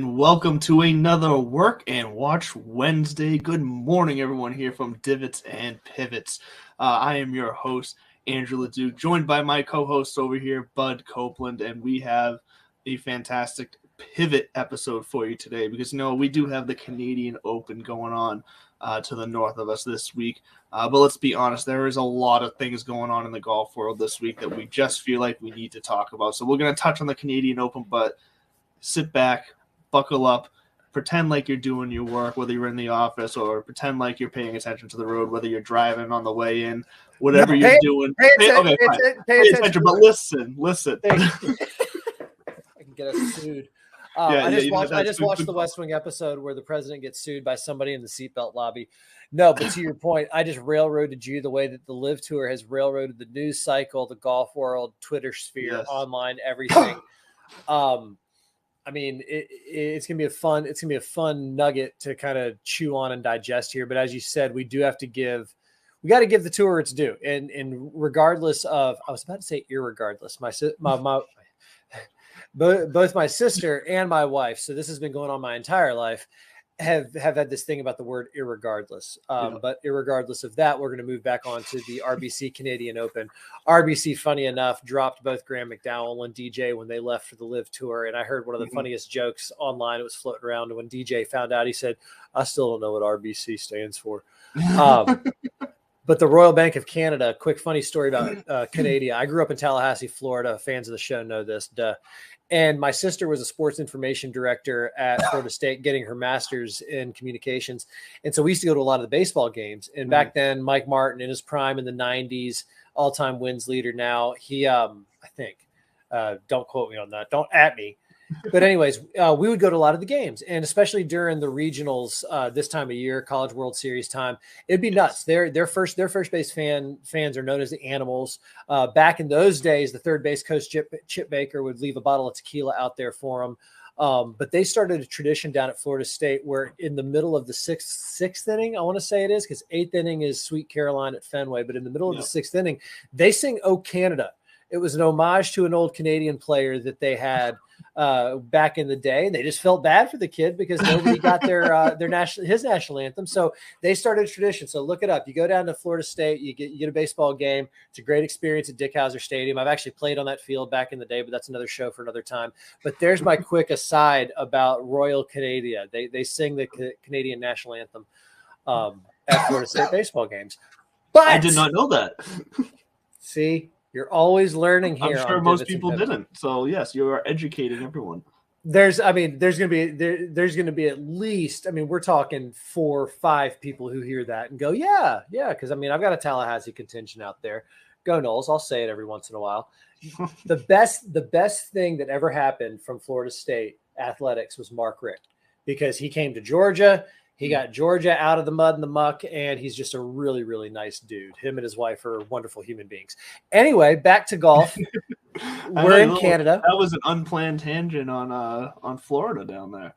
and welcome to another Work and Watch Wednesday. Good morning, everyone, here from Divots and Pivots. I am your host, Andrew LeDuc, joined by my co-host over here, Bud Copeland, and we have a fantastic pivot episode for you today because, we do have the Canadian Open going on to the north of us this week. But let's be honest, there is a lot of things going on in the golf world this week that we just feel like we need to talk about. So we're going to touch on the Canadian Open, but sit back, buckle up, pretend like you're doing your work, whether you're in the office, or pretend like you're paying attention to the road, whether you're driving on the way in, whatever you're doing. Pay attention, but listen. I can get us sued. I just watched the West Wing episode where the president gets sued by somebody in the seatbelt lobby. No, but to your point, I just railroaded you the way that the Live Tour has railroaded the news cycle, the golf world, Twitter sphere, online, everything. I mean, it's gonna be a fun nugget to kind of chew on and digest here. But as you said, we got to give the tour its due, and regardless of, I was about to say irregardless, both my sister and my wife, so this has been going on my entire life, have had this thing about the word irregardless. But irregardless of that, we're going to move back on to the RBC Canadian Open. RBC, funny enough, dropped both Graham McDowell and DJ when they left for the Live Tour. And I heard one of the funniest jokes online. It was floating around. And when DJ found out, he said, "I still don't know what RBC stands for." But the Royal Bank of Canada, quick funny story about Canada. I grew up in Tallahassee, Florida. Fans of the show know this. Duh. And my sister was a sports information director at Florida State, getting her master's in communications. And so we used to go to a lot of the baseball games. And back then, Mike Martin, in his prime in the 90s, all-time wins leader now, he, I think, don't quote me on that. Don't at me. But anyways, we would go to a lot of the games, and especially during the regionals this time of year, College World Series time, it'd be nuts. Their first base fans are known as the Animals. Back in those days, the third base coach Chip Baker would leave a bottle of tequila out there for them. But they started a tradition down at Florida State where in the middle of the sixth inning, I want to say it is, because eighth inning is Sweet Caroline at Fenway, but in the middle of the sixth inning, they sing "Oh Canada." It was an homage to an old Canadian player that they had back in the day. They just felt bad for the kid because nobody got his national anthem. So they started a tradition. So look it up. You go down to Florida State, you get a baseball game. It's a great experience at Dick Howser Stadium. I've actually played on that field back in the day, but that's another show for another time. But there's my quick aside about Royal Canada. They sing the Canadian national anthem at Florida State baseball games. But I did not know that. See, you're always learning here. I'm sure most people didn't. So yes, you are educating everyone. There's going to be at least, we're talking 4 or 5 people who hear that and go, yeah. Because I've got a Tallahassee contingent out there. Go Noles. I'll say it every once in a while. The best thing that ever happened from Florida State athletics was Mark Richt, because he came to Georgia. He got Georgia out of the mud and the muck, and he's just a really, really nice dude. Him and his wife are wonderful human beings. Anyway, back to golf. We're in Canada. That was an unplanned tangent on Florida down there.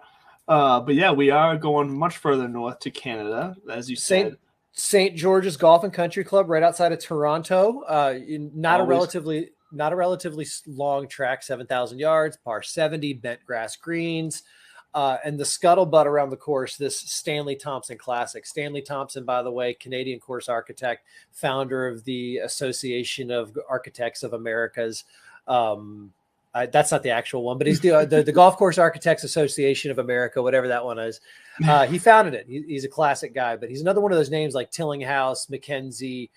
But yeah, we are going much further north to Canada, as you said. St. George's Golf and Country Club, right outside of Toronto. Not a relatively long track, 7,000 yards, par 70, bent grass greens. And the scuttlebutt around the course, this Stanley Thompson Classic. Stanley Thompson, by the way, Canadian course architect, founder of the Association of Architects of Americas. That's not the actual one, but he's the Golf Course Architects Association of America, whatever that one is. He founded it. He's a classic guy, but he's another one of those names like Tillinghast, McKenzie,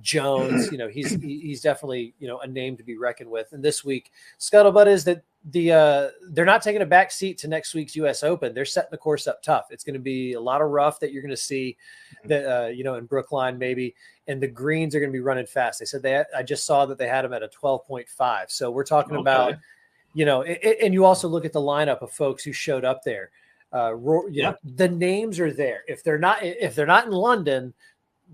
Jones. He's definitely a name to be reckoned with. And this week, scuttlebutt is that they're not taking a back seat to next week's U.S. Open. They're setting the course up tough. It's going to be a lot of rough that you're going to see that in Brookline maybe, and the greens are going to be running fast. They said I just saw that they had them at a 12.5. So we're talking about and you also look at the lineup of folks who showed up there. The names are there. If they're not in London,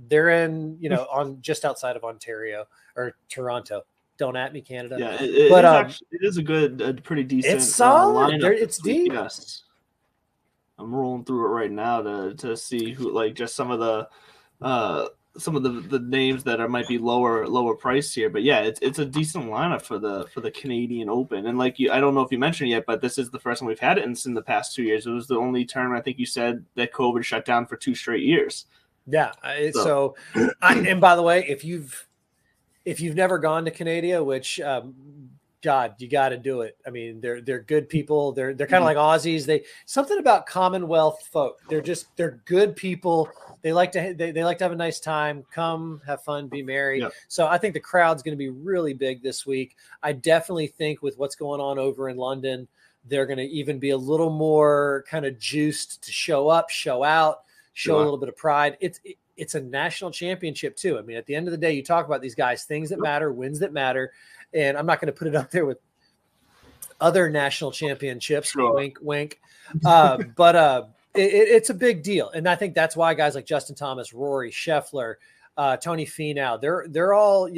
they're in on just outside of Ontario or Toronto. Don't at me, Canada. Yeah, it is a pretty decent. It's solid. Lineup. It's deep. Yes. I'm rolling through it right now to see who, like, just some of the some of the names that might be lower priced here, but yeah, it's a decent lineup for the Canadian Open. And like I don't know if you mentioned yet, but this is the first time we've had it in the past 2 years. It was the only tournament I think you said that COVID shut down for 2 straight years. Yeah. And by the way, if you've never gone to Canada, which God, you got to do it. I mean, they're good people. They're kind of like Aussies. Something about Commonwealth folk. They're good people. They like to have a nice time. Come have fun, be merry. Yep. So I think the crowd's going to be really big this week. I definitely think with what's going on over in London, they're going to even be a little more kind of juiced to show up, show out, show a little bit of pride. It's a national championship too. I mean, at the end of the day, you talk about these guys, things that matter, wins that matter. And I'm not going to put it up there with other national championships, wink, wink. But it's a big deal. And I think that's why guys like Justin Thomas, Rory, Scheffler, Tony Finau, they're all,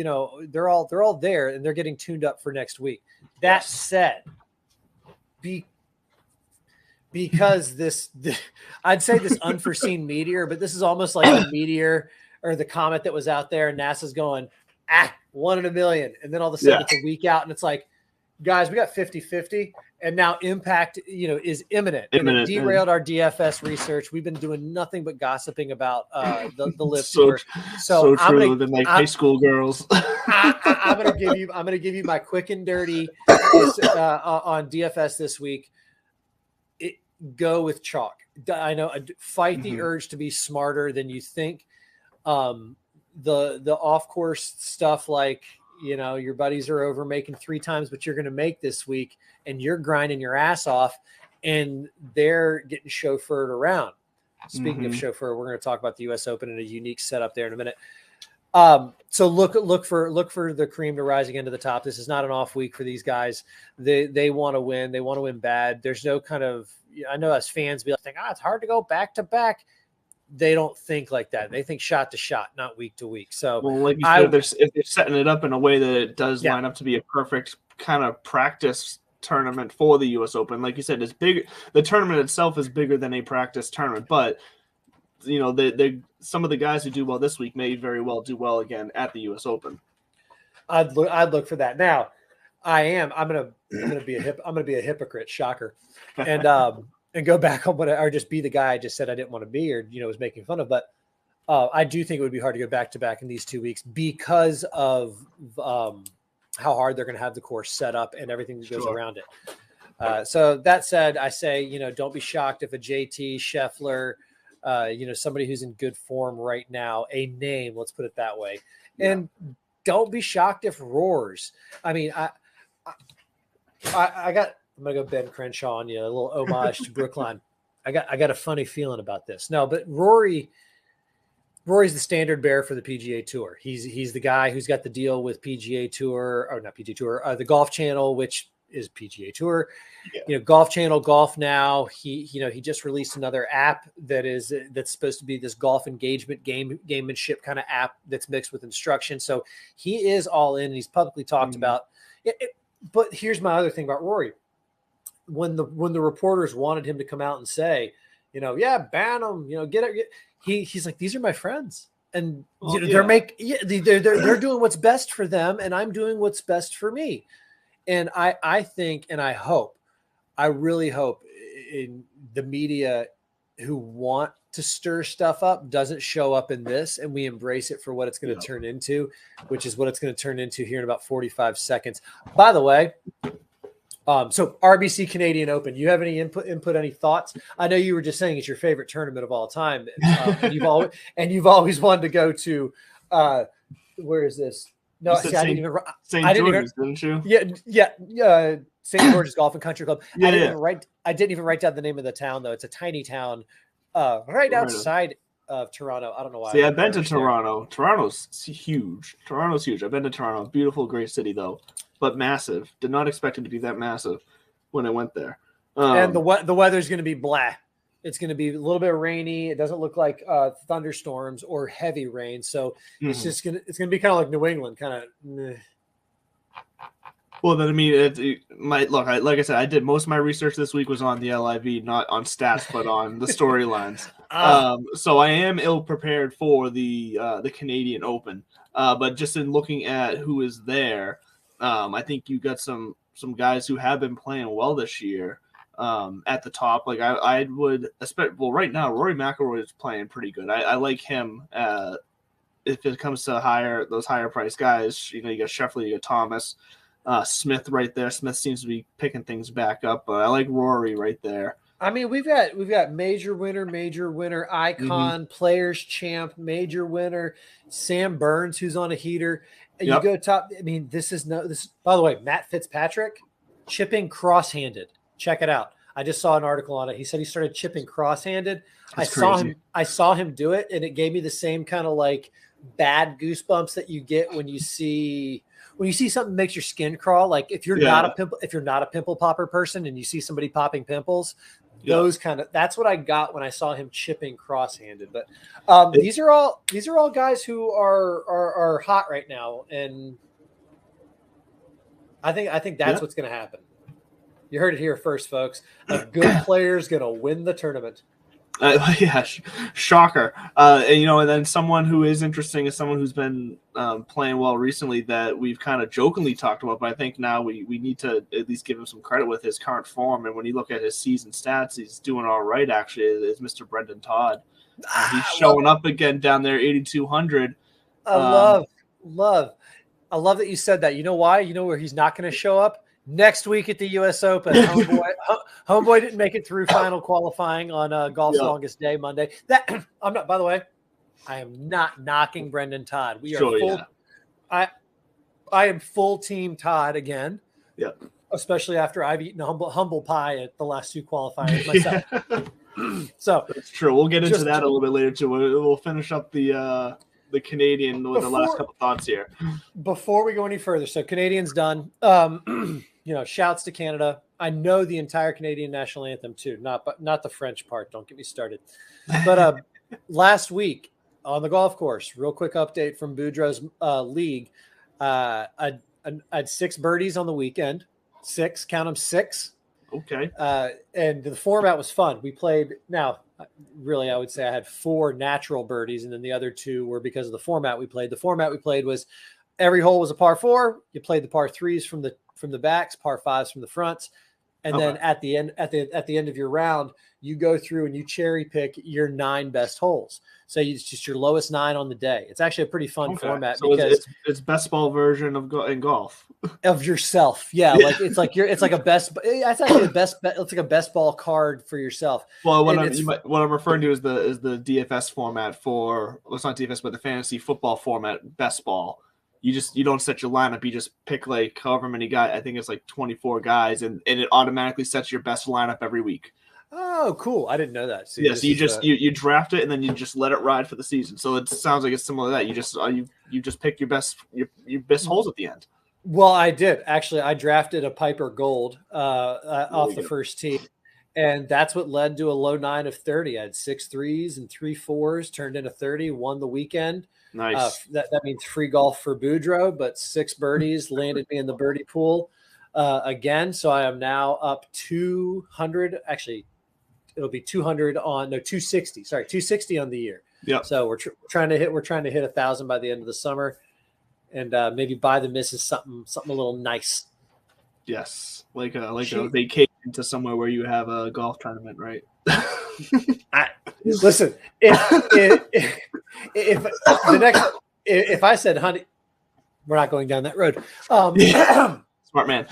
they're all there and they're getting tuned up for next week. That said, because I'd say this unforeseen meteor, but this is almost like the meteor or the comet that was out there and NASA's going, 1 in a million. And then all of a sudden it's a week out and it's like, guys, we got 50-50 and now impact, is imminent. And it derailed our DFS research. We've been doing nothing but gossiping about the live tour. So true. Than like high school girls. I'm going to give you my quick and dirty on DFS this week. Go with chalk. I know. Fight the urge to be smarter than you think. The off course stuff, like your buddies are over making 3 times what you're going to make this week, and you're grinding your ass off, and they're getting chauffeured around. Speaking of chauffeur, we're going to talk about the U.S. Open and a unique setup there in a minute. So look for the cream to rise again to the top. This is not an off week for these guys. They want to win. They want to win bad. There's no kind of, I know as fans be like, it's hard to go back to back. They don't think like that. They think shot to shot, not week to week. So, well, like you said, if they're setting it up in a way that it does line up to be a perfect kind of practice tournament for the U.S. Open, like you said, it's big. The tournament itself is bigger than a practice tournament, but some of the guys who do well this week may very well do well again at the U.S. Open. I'd look for that. Now, I'm gonna be a hypocrite. Shocker, and go back on or just be the guy I just said I didn't want to be, or was making fun of. But I do think it would be hard to go back to back in these 2 weeks because of how hard they're going to have the course set up and everything that goes around it. So that said, I say don't be shocked if a JT Scheffler, somebody who's in good form right now, a name, let's put it that way, and don't be shocked if roars. I mean, I'm gonna go Ben Crenshaw on you, a little homage to Brookline. I got a funny feeling about this. No, but Rory's the standard bearer for the PGA Tour. He's the guy who's got the deal with PGA Tour, or not PGA Tour, the Golf Channel, which is PGA Tour. Golf Channel, Golf Now. He just released another app that's supposed to be this golf engagement gamemanship kind of app that's mixed with instruction. So he is all in, and he's publicly talked about it. But here's my other thing about Rory. When the reporters wanted him to come out and say, ban him, he's like, these are my friends, and they're doing what's best for them, and I'm doing what's best for me. And I think, and I really hope in the media who want to stir stuff up doesn't show up in this, and we embrace it for what it's going to turn into, which is what it's going to turn into here in about 45 seconds. By the way, so RBC Canadian Open, you have any input, any thoughts? I know you were just saying it's your favorite tournament of all time. And you've always wanted to go to, where is this? No, I didn't even. St. George's, didn't you? Yeah. St. George's Golf and Country Club. I didn't even write down the name of the town, though. It's a tiny town, right outside of Toronto. I don't know why. See, I've been to Toronto. Toronto's huge. I've been to Toronto. Beautiful, great city, though, but massive. Did not expect it to be that massive when I went there. And the weather's going to be blah. It's going to be a little bit rainy. It doesn't look like thunderstorms or heavy rain. So it's going to be kind of like New England, kind of. Well, then I mean, like I said, I did most of my research this week was on the LIV, not on stats, but on the storylines. So I am ill prepared for the Canadian Open. But just in looking at who is there, I think you got some guys who have been playing well this year. At the top, like I would expect. Well, right now Rory McIlroy is playing pretty good. I like him. If it comes to those higher price guys, you got Scheffler, you got Thomas. Smith right there. Smith seems to be picking things back up, but I like Rory right there. I mean, we've got major winner, icon, players champ, major winner, Sam Burns, who's on a heater. And you go top. I mean, this. By the way, Matt Fitzpatrick chipping cross-handed. Check it out. I just saw an article on it. He said he started chipping cross-handed. That's crazy. I saw him do it, and it gave me the same kind of like bad goosebumps that you get when you see something that makes your skin crawl. Like if you're not a pimple popper person and you see somebody popping pimples, that's what I got when I saw him chipping cross-handed. But these are all guys who are hot right now, and I think that's what's going to happen. You heard it here first, folks. A good player is going to win the tournament. Shocker. And then someone who is interesting is someone who's been playing well recently that we've kind of jokingly talked about, but I think now we need to at least give him some credit with his current form. And when you look at his season stats, he's doing all right, actually, is Mr. Brendan Todd. He's showing up again down there, 8,200. I love that you said that. You know why? You know where he's not going to show up? Next week at the U.S. Open. Homeboy didn't make it through final qualifying on golf's longest day, Monday. I'm not. By the way, I am not knocking Brendan Todd. We are full. Yeah. I am full team Todd again. Yeah. Especially after I've eaten humble pie at the last two qualifiers myself. So that's true. We'll get into that a little bit later too. We'll finish up the Canadian with the last couple thoughts here. Before we go any further, so Canadian's done. Shouts to Canada. I know the entire Canadian national anthem too, not the French part. Don't get me started. But last week on the golf course, real quick update from Boudreaux's league. I had 6 birdies on the weekend. 6, count them 6. Okay. And the format was fun. We played now. Really, I would say I had 4 natural birdies, and then the other 2 were because of the format we played. The format we played was every hole was a par 4. You played the par 3s from the backs, par 5s from the fronts, and then at the end of your round, you go through and you cherry pick your 9 best holes. So it's just your lowest 9 on the day. It's actually a pretty fun format because it's best ball version in golf of yourself. Yeah, like it's like a best. That's actually the best. It's like a best ball card for yourself. Well, what I'm referring to is the DFS format for. Well, it's not DFS, but the fantasy football format, best ball. You don't set your lineup. You just pick like however many guys. I think it's like 24 guys, and it automatically sets your best lineup every week. Oh, cool! I didn't know that. So you draft it and then you just let it ride for the season. So it sounds like it's similar to that. You just pick your best holes at the end. Well, I did actually. I drafted a Piper Gold off the first tee, and that's what led to a low 9 of 30. I had 6 3s and 3 4s, turned into 30. Won the weekend. Nice. That means free golf for Boudreaux, but 6 birdies landed me in the birdie pool again. So I am now up 200. Actually, it'll be 260. Sorry, 260 on the year. Yeah. So we're trying to hit 1,000 by the end of the summer, and maybe buy the missus something a little nice. Yes, like a vacation to somewhere where you have a golf tournament, right? Listen, if I said, honey, we're not going down that road. Smart man.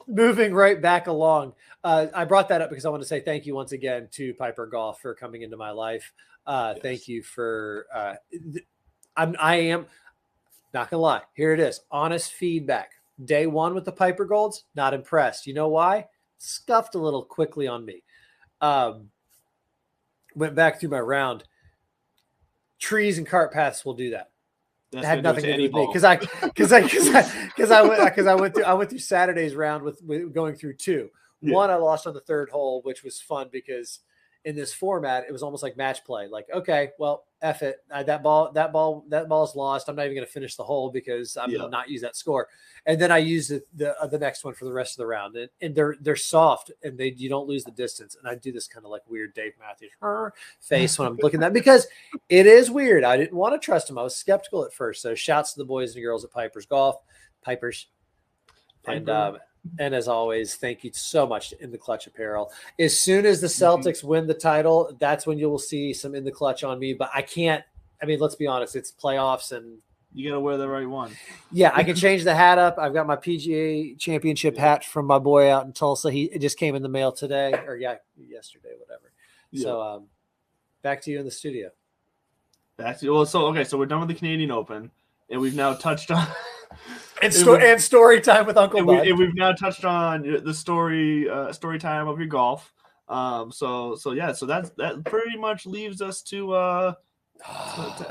Moving right back along. I brought that up because I want to say thank you once again to Piper Golf for coming into my life. Yes. Thank you for. I am not gonna lie. Here it is. Honest feedback. Day 1 with the Piper Golds, not impressed. You know why? Scuffed a little quickly on me. Went back through my round. Trees and cart paths will do that. It had nothing to do with me because I went through Saturday's round with going through 2. Yeah. 1 I lost on the 3rd hole, which was fun because in this format, it was almost like match play. Like, okay, well, F it. That ball's lost. I'm not even going to finish the hole because I'm going to not use that score. And then I use the next one for the rest of the round. And they're soft, and you don't lose the distance. And I do this kind of like weird Dave Matthews face when I'm looking at that, because it is weird. I didn't want to trust him. I was skeptical at first. So shouts to the boys and girls at Piper's Golf. Pipers. And as always, thank you so much to In the Clutch apparel. As soon as the Celtics win the title, that's when you will see some In the Clutch on me. But I can't. I mean, let's be honest. It's playoffs, and you got to wear the right one. Yeah, I can change the hat up. I've got my PGA Championship hat from my boy out in Tulsa. It just came in the mail today, or yesterday, whatever. Yeah. So, back to you in the studio. So we're done with the Canadian Open, and we've now touched on. And story time with Uncle Bud. We've now touched on the story time of your golf. So that pretty much leaves us to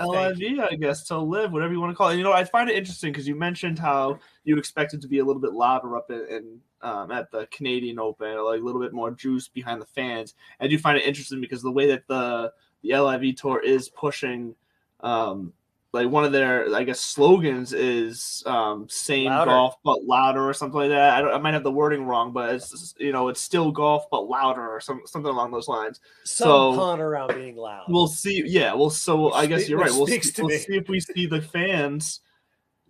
LIV, I guess, to live, whatever you want to call it. I find it interesting because you mentioned how you expect it to be a little bit louder up in at the Canadian Open, or like a little bit more juice behind the fans. I do find it interesting because the way that the LIV Tour is pushing. Like one of their, I guess, slogans is same louder. Golf but louder, or something like that. I might have the wording wrong, but it's it's still golf but louder, or something along those lines. Some pun around being loud. We'll see. Yeah. Well, so I guess you're right. We'll see if we see the fans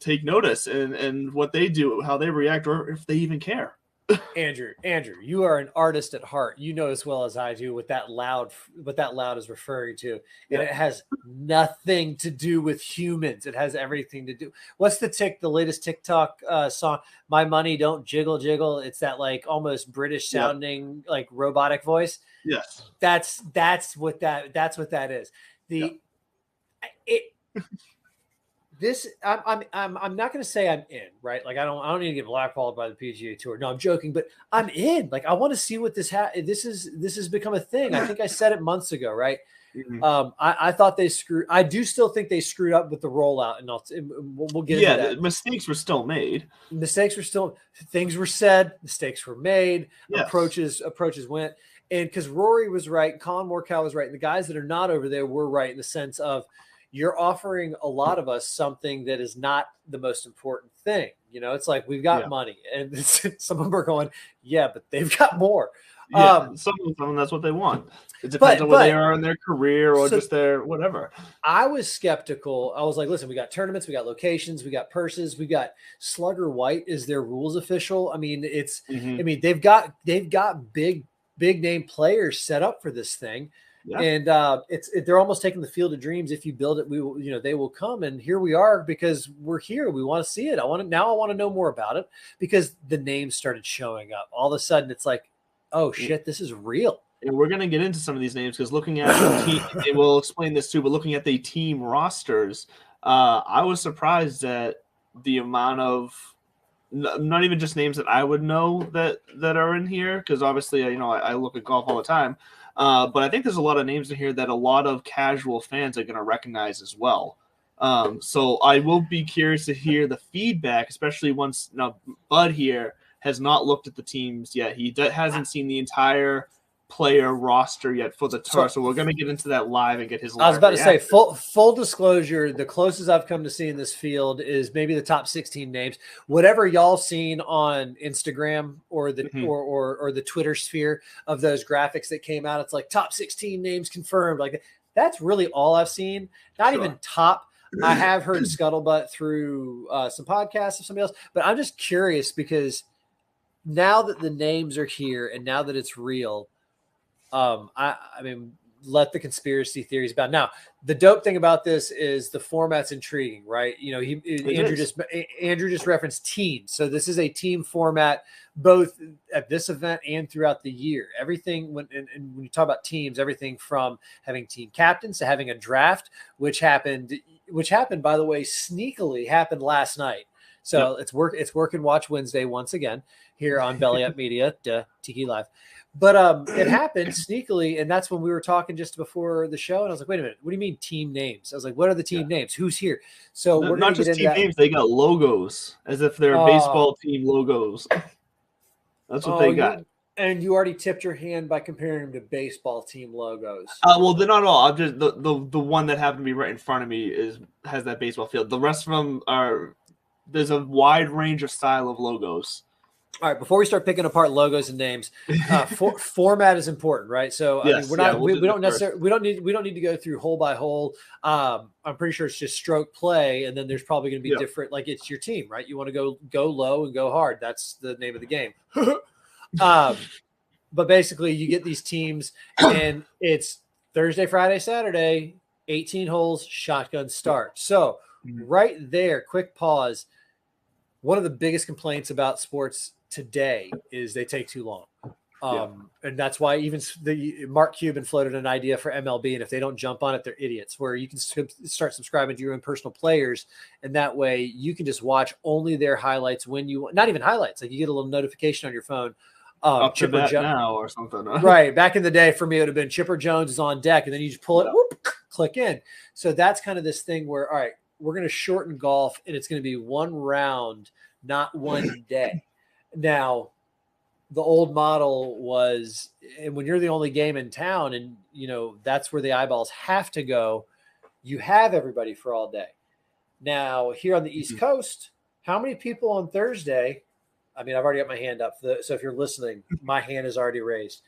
take notice and what they do, how they react, or if they even care. Andrew, you are an artist at heart. You know as well as I do what that loud is referring to. And it has nothing to do with humans. It has everything to do. What's the latest TikTok song? My money don't jiggle jiggle. It's that like almost British sounding like robotic voice. Yes. That's what that is. I'm not going to say I'm in, right? Like I don't need to get blackballed by the PGA Tour. No, I'm joking, but I'm in. Like I want to see what this has become a thing. I think I said it months ago, right? Mm-hmm. I thought I do still think they screwed up with the rollout, and we'll get into that. Mistakes were still made. Things were said, mistakes were made, yes. approaches went. And because Rory was right, Colin Morikawa was right, and the guys that are not over there were right in the sense of, you're offering a lot of us something that is not the most important thing. It's like we've got money, and some of them are going, yeah, but they've got more. Yeah, some of them, that's what they want. It depends on where they are in their career or just their whatever. I was skeptical. I was like, listen, we got tournaments, we got locations, we got purses, we got Slugger White is their rules official. I mean, they've got big name players set up for this thing. Yeah. And they're almost taking the Field of Dreams. If you build it, we will, they will come. And here we are because we're here. We want to see it. I want to know more about it because the names started showing up. All of a sudden, it's like, oh shit, this is real. And we're going to get into some of these names because looking at the team, and we'll explain this too. But looking at the team rosters, I was surprised at the amount of. Not even just names that I would know that are in here because obviously I look at golf all the time. But I think there's a lot of names in here that a lot of casual fans are going to recognize as well. So I will be curious to hear the feedback, especially once Bud here has not looked at the teams yet. He hasn't seen the entire player roster yet for the tour. So we're going to get into that live and get his live I was about reaction. to say, full disclosure, the closest I've come to seeing this field is maybe the top 16 names. Whatever y'all seen on Instagram or the or the Twitter sphere of those graphics that came out, it's like top 16 names confirmed. Like that's really all I've seen. Not even top. I have heard scuttlebutt through some podcasts of somebody else, but I'm just curious because now that the names are here and now that it's real, I mean, let the conspiracy theories about. Now, the dope thing about this is the format's intriguing, right? Andrew just referenced teams. So this is a team format, both at this event and throughout the year. Everything when you talk about teams, everything from having team captains to having a draft, which happened, by the way, sneakily happened last night. So it's work and watch Wednesday once again here on Belly Up Media, Tiki Live. But it happened sneakily, and that's when we were talking just before the show, and I was like, wait a minute, what do you mean team names? I was like, what are the team names? Who's here? So we're not just team names, they got logos, as if they're baseball team logos. That's what they got. And you already tipped your hand by comparing them to baseball team logos. Well, they're not all. I'm just the one that happened to be right in front of me has that baseball field. The rest of them there's a wide range of style of logos. All right, before we start picking apart logos and names, format is important, right? So I mean, we don't necessarily we don't need to go through hole by hole. I'm pretty sure it's just stroke play, and then there's probably going to be different. Like it's your team, right? You want to go low and go hard. That's the name of the game. But basically, you get these teams, and it's Thursday, Friday, Saturday, 18 holes, shotgun start. So right there, quick pause. One of the biggest complaints about sports today is they take too long. And that's why even Mark Cuban floated an idea for MLB. And if they don't jump on it, they're idiots, where you can start subscribing to your own personal players. And that way you can just watch only their highlights when you want, not even highlights. Like you get a little notification on your phone. Chipper Jones now or something. Right. Back in the day for me, it would have been Chipper Jones is on deck and then you just pull it, whoop, click in. So that's kind of this thing where, all right, we're going to shorten golf and it's going to be one round, not one day. Now, the old model was, and when you're the only game in town and, you know, that's where the eyeballs have to go, you have everybody for all day. Now, here on the East Coast, how many people on Thursday? I mean, I've already got my hand up. So if you're listening, my hand is already raised.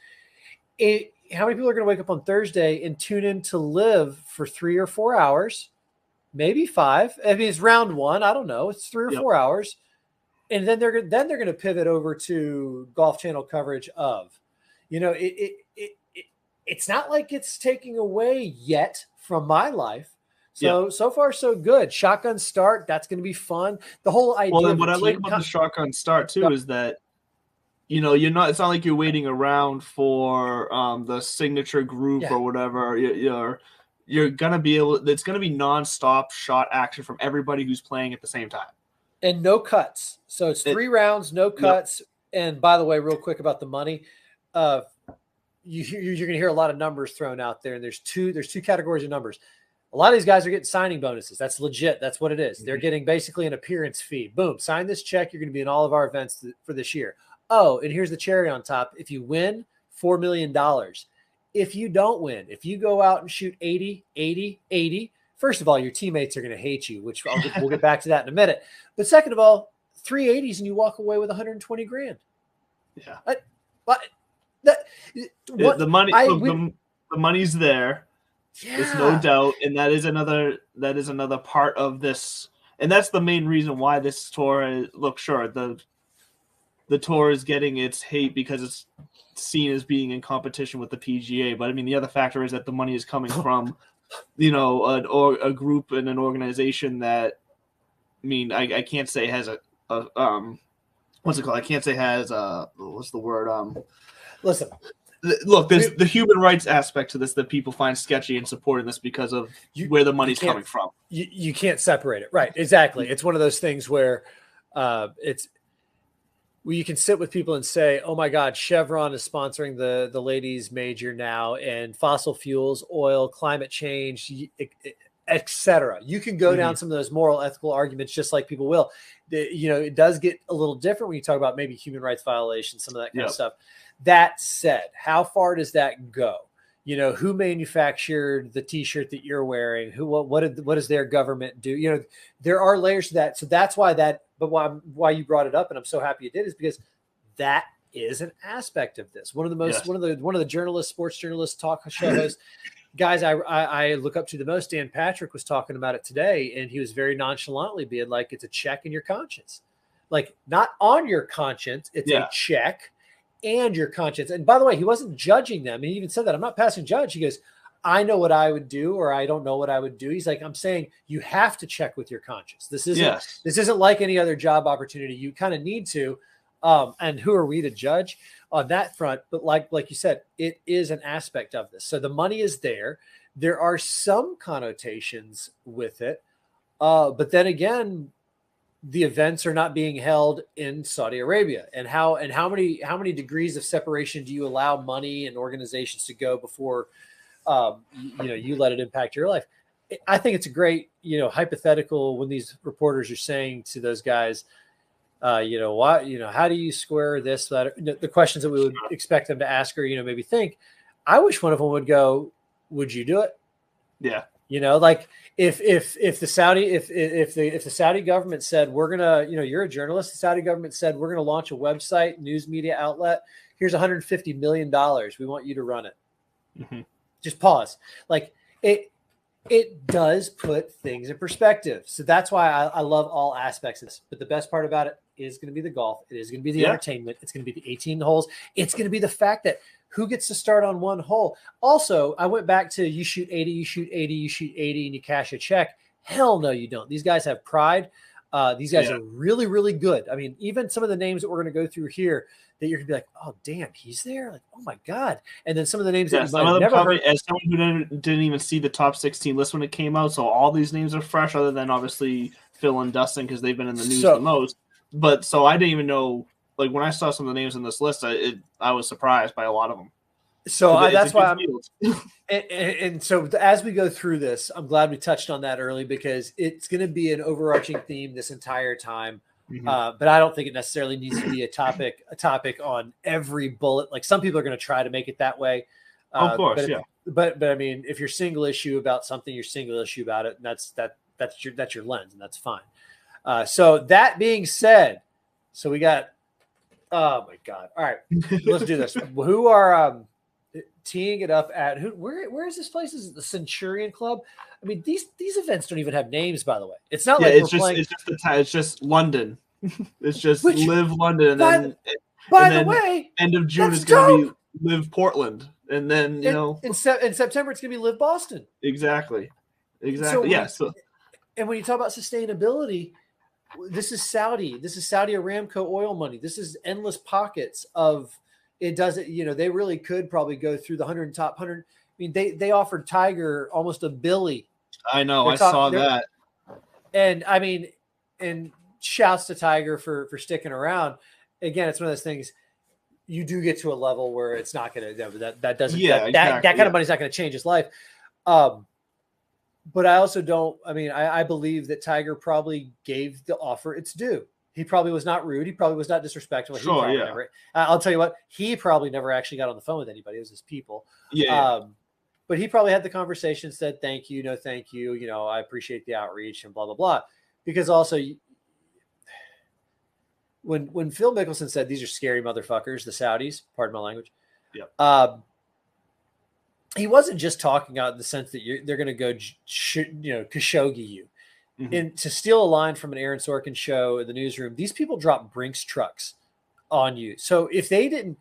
How many people are going to wake up on Thursday and tune in to live for 3 or 4 hours, maybe 5? I mean, it's round one. I don't know. It's 3 or 4 hours. And then they're going to pivot over to Golf Channel coverage of, you know, it's not like it's taking away yet from my life. So far so good. Shotgun start, that's going to be fun. The whole idea. Well, what I like about the shotgun start too is that, you know, it's not like you're waiting around for the signature group or whatever. You're gonna be it's gonna be nonstop shot action from everybody who's playing at the same time. And no cuts. So it's 3 rounds, no cuts. And by the way, real quick about the money, you're going to hear a lot of numbers thrown out there. And there's two categories of numbers. A lot of these guys are getting signing bonuses. That's legit. That's what it is. They're getting basically an appearance fee. Boom, sign this check. You're going to be in all of our events for this year. Oh, and here's the cherry on top. If you win, $4 million. If you don't win, if you go out and shoot 80, 80, 80, first of all, your teammates are going to hate you, which we'll get back to that in a minute. But second of all, 380s and you walk away with 120 grand. Yeah. The money, the money's there. Yeah. There's no doubt, and that is another part of this, and that's the main reason why this tour. The tour is getting its hate because it's seen as being in competition with the PGA. But I mean, the other factor is that the money is coming from, you know, a group and an organization that, I mean, I can't say has a what's it called? I can't say has what's the word? Listen. Look, there's the human rights aspect to this that people find sketchy and supporting this because of where the money's coming from. You can't separate it. Right. Exactly. It's one of those things where you can sit with people and say, oh my God, Chevron is sponsoring the ladies major now, and fossil fuels, oil, climate change, etc. You can go down some of those moral, ethical arguments just like people will. You know, it does get a little different when you talk about maybe human rights violations, some of that kind of stuff. That said, how far does that go? You know, who manufactured the T-shirt that you're wearing? What does their government do? You know, there are layers to that. So that's why but why you brought it up, and I'm so happy you did, is because that is an aspect of this. One of the journalists, sports journalists, talk show hosts, guys I look up to the most. Dan Patrick was talking about it today, and he was very nonchalantly being like, it's a check in your conscience. Like, not on your conscience, it's a check and your conscience. And by the way, he wasn't judging them. He even said that, I'm not passing judge. He goes, I know what I would do, or I don't know what I would do. He's like, I'm saying you have to check with your conscience. This isn't like any other job opportunity. You kind of need to. And who are we to judge on that front? But like you said, it is an aspect of this. So the money is there. There are some connotations with it. But then again, the events are not being held in Saudi Arabia, and how many degrees of separation do you allow money and organizations to go before you let it impact your life? I think it's a great, hypothetical when these reporters are saying to those guys, What, how do you square this, that, the questions that we would expect them to ask or, maybe think. I wish one of them would go, would you do it? Yeah. Like if the Saudi government said, we're going to, you're a journalist, the Saudi government said, we're going to launch a website, news media outlet. Here's $150 million. We want you to run it. Mm-hmm. Just pause. Like it does put things in perspective. So that's why I love all aspects of this. But the best part about it is going to be the golf. It is going to be the entertainment. It's going to be the 18 holes. It's going to be the fact that who gets to start on one hole. Also, I went back to you shoot 80, you shoot 80, you shoot 80, and you cash a check. Hell no, you don't. These guys have pride. These guys are really, really good. I mean, even some of the names that we're going to go through here that you're going to be like, oh, damn, he's there? Like, oh, my God. And then some of the names that you might have never heard. As someone who didn't even see the top 16 list when it came out, so all these names are fresh other than obviously Phil and Dustin because they've been in the news the most. But so I didn't even know, like when I saw some of the names in this list, I was surprised by a lot of them. So that's why and so as we go through this, I'm glad we touched on that early because it's going to be an overarching theme this entire time. Mm-hmm. But I don't think it necessarily needs to be a topic on every bullet. Like some people are going to try to make it that way. Of course, but I mean, if you're single issue about something, you're single issue about it, and that's your lens, and that's fine. So that being said, so we got. Oh my God! All right, let's do this. Who are teeing it up at where is this place? Is it the Centurion Club? I mean, these events don't even have names, by the way. It's not like it's just London. It's just Live London, and the way, end of June is going to be Live Portland, and then in September it's going to be Live Boston. Exactly. So and when you talk about sustainability, this is Saudi Aramco oil money. This is endless pockets of. It doesn't, they really could probably go through the top 100. I mean, they offered Tiger almost $1 billion. I know. I saw that. And I mean, and shouts to Tiger for sticking around. Again, it's one of those things. You do get to a level where it's not going to, that doesn't, that kind of money's not going to change his life. But I also don't, I believe that Tiger probably gave the offer its due. He probably was not rude. He probably was not disrespectful. I'll tell you what, he probably never actually got on the phone with anybody. It was his people. But he probably had the conversation, said, thank you, no, thank you. I appreciate the outreach and blah, blah, blah. Because also when Phil Mickelson said, these are scary motherfuckers, the Saudis, pardon my language. He wasn't just talking out in the sense that they're going to go, Khashoggi you. Mm-hmm. And to steal a line from an Aaron Sorkin show in the newsroom, these people drop Brinks trucks on you. So if they didn't,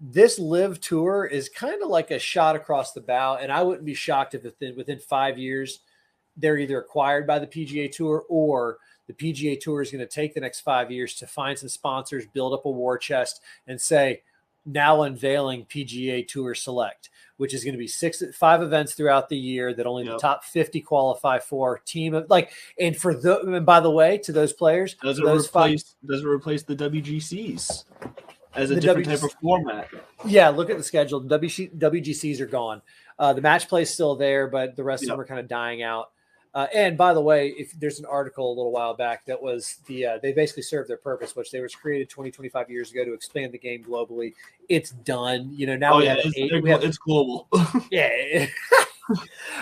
this Live tour is kind of like a shot across the bow. And I wouldn't be shocked if within 5 years, they're either acquired by the PGA Tour or the PGA Tour is going to take the next 5 years to find some sponsors, build up a war chest and say, now unveiling PGA Tour Select, which is going to be 5 events throughout the year that only the top 50 qualify for. Team of and for and by the way, to those players, does it replace the WGCs as a different type of format? Yeah, look at the schedule. The WGCs are gone. The match play is still there, but the rest of them are kind of dying out. And by the way, if there's an article a little while back that was they basically served their purpose, which they was created 25 years ago to expand the game globally. It's done. Now it's global. Yeah.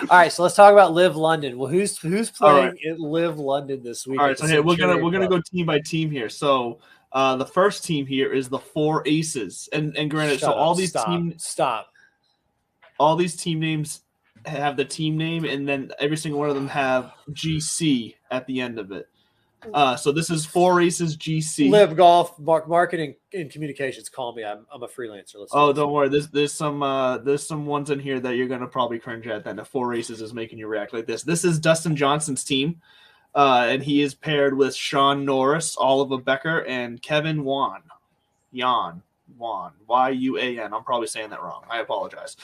All right, so let's talk about Live London. Well, who's playing at Live London this week? All right, so here we're gonna go team by team here. So the first team here is the Four Aces, and granted, all these team names have the team name, and then every single one of them have GC at the end of it. So this is Four Aces GC. Live Golf, marketing and communications. Call me. I'm a freelancer. Don't worry. There's some ones in here that you're gonna probably cringe at. That the Four Aces is making you react like this. This is Dustin Johnson's team, and he is paired with Sean Norris, Oliver Becker, and Kevin Wan. Yuan. Y-U-A-N. I'm probably saying that wrong. I apologize.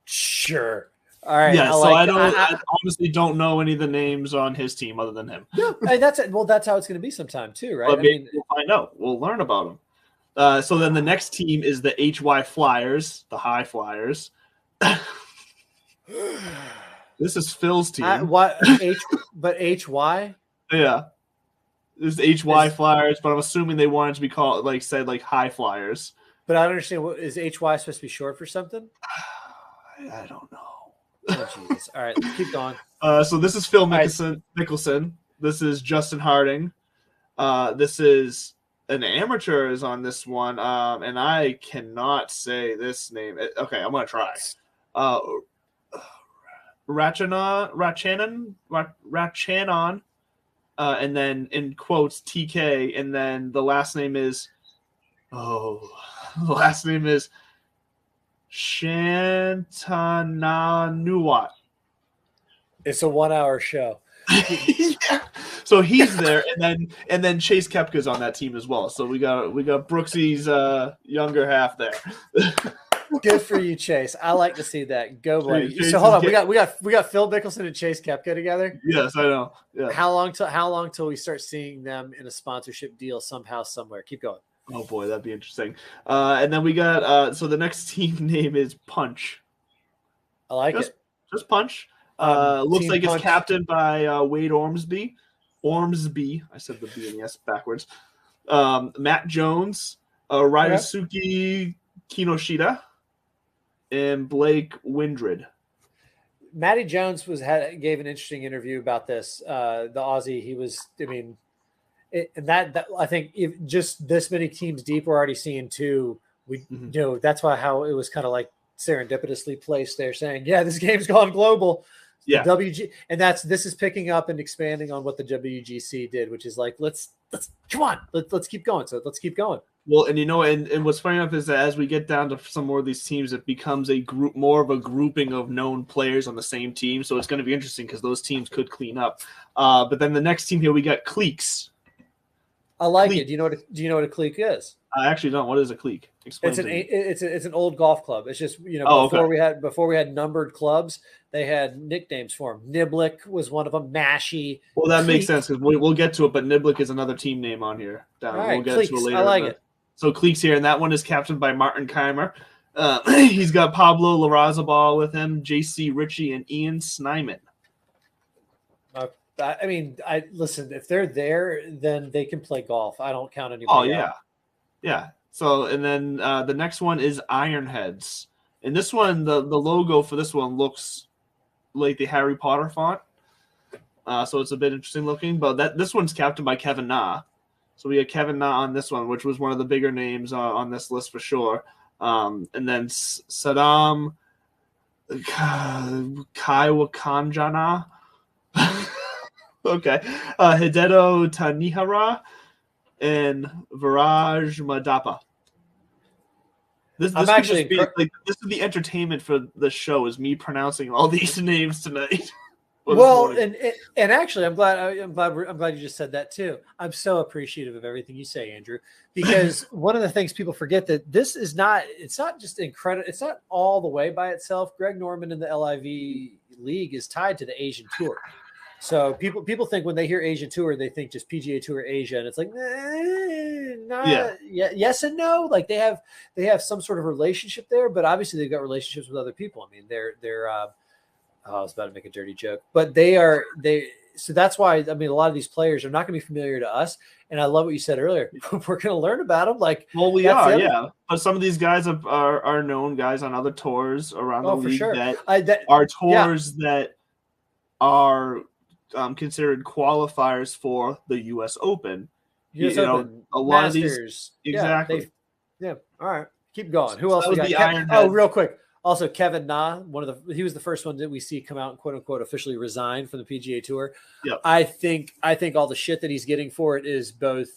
Sure. All right. Yeah. I honestly don't know any of the names on his team other than him. Yeah, and that's it. Well, that's how it's going to be sometime too, right? But we'll find out. We'll learn about them. So then the next team is the HY Flyers, the High Flyers. This is Phil's team. But HY? Yeah. This is HY Flyers, but I'm assuming they wanted to be called said High Flyers. But I don't understand. What is HY supposed to be short for something? I don't know. Oh Jesus! All right, let's keep going. So this is Phil Mickelson. This is Justin Harding. This is an amateur is on this one, and I cannot say this name. Okay, I'm gonna try. Ratchanon, and then in quotes TK, and then the last name is Shantananuwat. It's a 1 hour show. Yeah. So he's there, and then Chase Koepka's on that team as well. So we got Brooksy's younger half there. Good for you, Chase. I like to see that. Go, buddy. Chase, so hold on, we got Phil Mickelson and Chase Koepka together. Yes, I know. Yeah. How long till we start seeing them in a sponsorship deal somehow, somewhere? Keep going. Oh boy, that'd be interesting. And then we got so the next team name is Punch. I like it. Just Punch. Looks like Punch. It's captained by Wade Ormsby. I said the B and the S backwards. Matt Jones, Ryosuke Kinoshita, and Blake Windred. Matty Jones gave an interesting interview about this. The Aussie, he was. I mean, that I think if just this many teams deep, we're already seeing two. That's how it was kind of like serendipitously placed there, saying, "Yeah, this game's gone global." Yeah, WG, and this is picking up and expanding on what the WGC did, which is like, let's come on, let's keep going. So let's keep going. Well, and what's funny enough is that as we get down to some more of these teams, it becomes more of a grouping of known players on the same team. So it's going to be interesting because those teams could clean up. But then the next team here, we got cliques. I like it. Do you know what a clique is? I actually don't. What is a clique? Explain. It's an old golf club. It's just before we had numbered clubs, they had nicknames for them. Niblick was one of them. Mashy. Well, that makes sense because we'll get to it. But Niblick is another team name on here. We'll get to it later. I like it. So cliques here, and that one is captained by Martin Keimer. He's got Pablo Larrazabal with him, J.C. Ritchie, and Ian Snyman. I mean, listen. If they're there, then they can play golf. I don't count anybody. Oh yeah, yeah. So and then the next one is Ironheads, and this one the logo for this one looks like the Harry Potter font. So it's a bit interesting looking. But this one's captained by Kevin Na. So we had Kevin Na on this one, which was one of the bigger names on this list for sure. And then Saddam Kaiwakanjana. Okay. Hideto Tanihara and Viraj Madapa. This is the entertainment for the show is me pronouncing all these names tonight. Well, and actually, I'm glad you just said that too. I'm so appreciative of everything you say, Andrew, because one of the things people forget that this is not. It's not just incredible. It's not all the way by itself. Greg Norman in the LIV League is tied to the Asian Tour. So people think when they hear Asian Tour, they think just PGA Tour Asia, and it's like, yes and no. Like they have some sort of relationship there, but obviously they've got relationships with other people. I mean, they're I was about to make a dirty joke, but so that's why, I mean, a lot of these players are not going to be familiar to us. And I love what you said earlier. We're going to learn about them. We are, yeah. But some of these guys are known guys on other tours around the league that are tours that are considered qualifiers for the U.S. Open. Open, a lot Masters, of these, exactly. Yeah. All right, keep going. Who So else we got? Ironhead. Real quick. Also, Kevin Na, he was the first one that we see come out and quote unquote officially resign from the PGA Tour. Yep. I think all the shit that he's getting for it is both,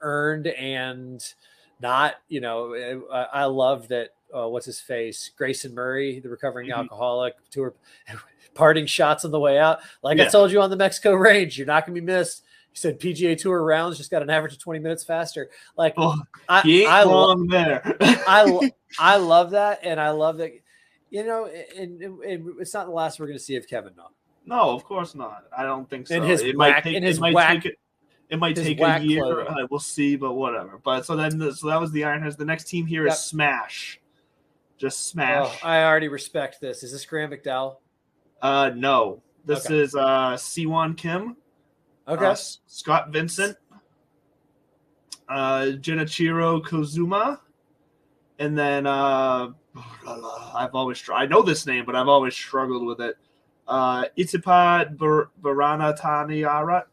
earned and not. I love that. What's his face? Grayson Murray, the recovering alcoholic, tour parting shots on the way out. I told you on the Mexico range, you're not going to be missed. He said PGA Tour rounds just got an average of 20 minutes faster. He ain't wrong there. I love that, and I love that. And it's not the last we're going to see of Kevin Na. No, of course not. I don't think so. It might take a year. We'll see, but whatever. But so that was the Ironheads. The next team here is Smash. Just Smash. Oh, I already respect this. Is this Graham McDowell? No. This is Siwon Kim. Okay. Scott Vincent, Genichiro Kozuma, and then I know this name, but I've always struggled with it. Itipat Barana Taniara.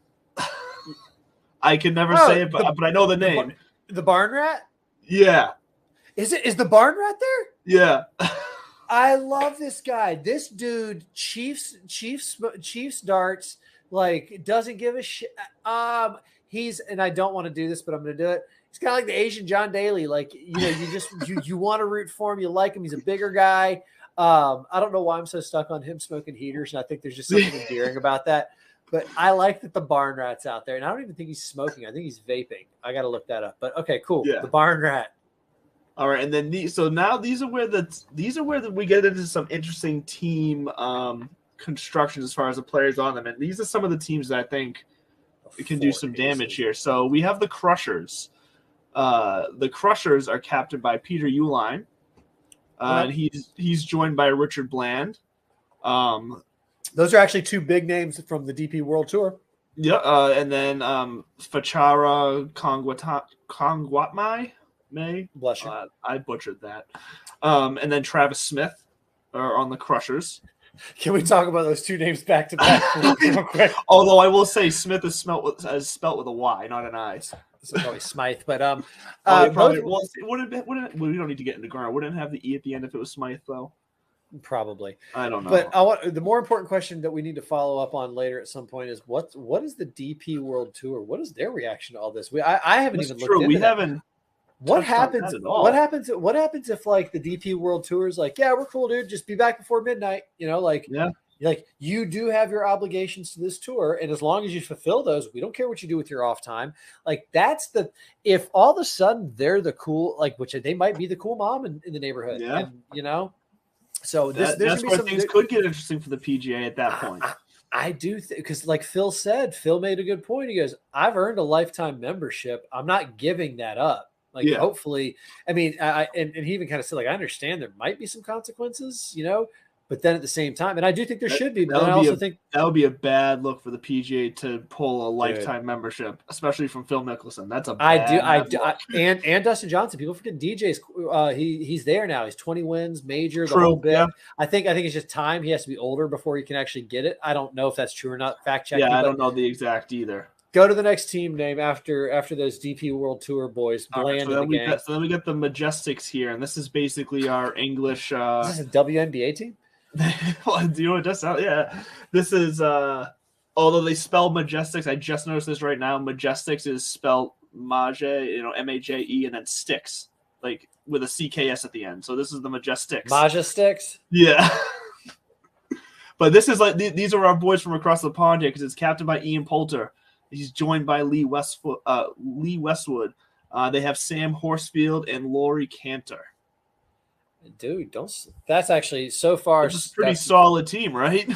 I can never say it, but I know the name. The Barn Rat? Yeah. Is the Barn Rat there? Yeah. I love this guy. This dude, Chiefs darts, like doesn't give a shit. He's, and I don't want to do this, but I'm going to do it. He's kind of like the Asian John Daly. Like, you want to root for him. You like him. He's a bigger guy. I don't know why I'm so stuck on him smoking heaters. And I think there's just something endearing about that. But I like that the Barn Rat's out there. And I don't even think he's smoking. I think he's vaping. I got to look that up. But okay, cool. Yeah. The Barn Rat. All right, and then these are where we get into some interesting team constructions as far as the players on them, and these are some of the teams that I think can do some damage here. So we have the Crushers. The Crushers are captained by Peter Uihlein, and he's joined by Richard Bland. Those are actually two big names from the DP World Tour. Yeah, and then Fachara Kongwatmai. Bless you. I butchered that. And then Travis Smith are on the Crushers. Can we talk about those two names back to back real quick? Although I will say Smith is spelt with a Y, not an I. So probably Smythe, but probably. Well, we don't need to get into grammar. Wouldn't it have the E at the end if it was Smythe though? Probably. I don't know. But the more important question that we need to follow up on later at some point is what is the DP World Tour? What is their reaction to all this? I haven't even looked into that. What happens? What happens if like the DP World Tour is like, yeah, we're cool, dude. Just be back before midnight. Like you do have your obligations to this tour, and as long as you fulfill those, we don't care what you do with your off time. Like if all of a sudden they're the cool, like which they might be the cool mom in the neighborhood, and so that's where things could get interesting for the PGA at that point. I do because like Phil made a good point. He goes, I've earned a lifetime membership. I'm not giving that up. Hopefully, I mean, and he even kind of said, like, I understand there might be some consequences, but then at the same time, and I do think there should be, but I also think that would be a bad look for the PGA to pull a lifetime membership, especially from Phil Mickelson. That's a bad look. And Dustin Johnson. People forget DJ's. He's there now. He's 20 wins, major, the whole bit. Yeah. I think it's just time. He has to be older before he can actually get it. I don't know if that's true or not. Fact check. Yeah, I don't know the exact either. Go to the next team name after those DP World Tour boys. Bland so then we get the Majestics here, and this is basically our English. Is this a WNBA team? Well, do you know what it does sound? Yeah, this is. Although they spell Majestics, I just noticed this right now. Majestics is spelled Maje, Maje, and then sticks, like with a CKS at the end. So this is the Majestics. Majestics. Yeah. But this is like these are our boys from across the pond here because it's captained by Ian Poulter. He's joined by Lee Westwood. They have Sam Horsfield and Laurie Cantor. Dude, that's actually so far. It's a pretty solid team, right?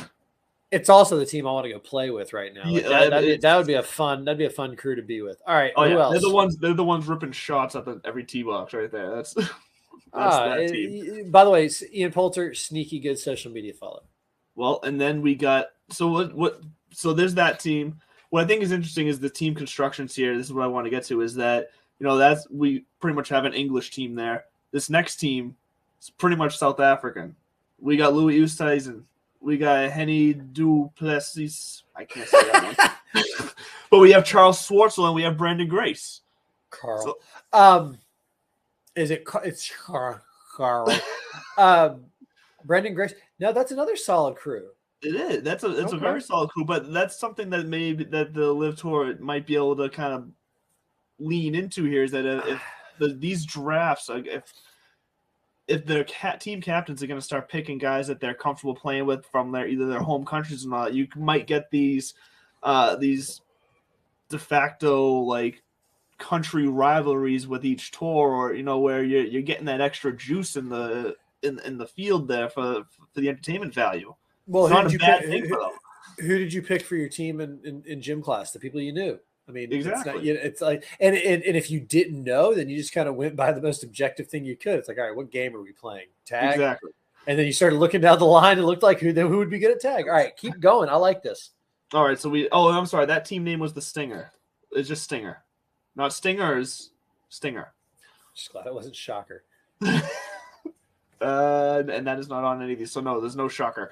It's also the team I want to go play with right now. Like Yeah, that would be a fun crew to be with. All right, who else? They're the ones ripping shots at every tee box right there. That's that team. By the way, Ian Poulter, sneaky good social media follow. Well, and then we got so there's that team. What I think is interesting is the team constructions here. This is what I want to get to is that, we pretty much have an English team there. This next team is pretty much South African. We got Louis Oosthuizen. We got Henny Du Plessis. I can't say that one. But we have Charles Schwartzel and we have Brandon Grace. Carl. It's Carl. Brendan Grace. No, that's another solid crew. It is. It's a very solid crew, but that's something that maybe that the Live Tour might be able to kind of lean into here is that if these drafts, if their team captains are going to start picking guys that they're comfortable playing with from either their home countries or not, you might get these de facto like country rivalries with each tour, or where you're getting that extra juice in the field there for the entertainment value. Well, who did you pick for your team in gym class? The people you knew. I mean, exactly. It's like, and if you didn't know, then you just kind of went by the most objective thing you could. It's like, all right, what game are we playing? Tag. Exactly. And then you started looking down the line and looked like who would be good at tag. All right, keep going. I like this. All right, so I'm sorry. That team name was the Stinger. It's just Stinger, not Stingers. Stinger. Just glad it wasn't Shocker. And that is not on any of these. So no, there's no Shocker.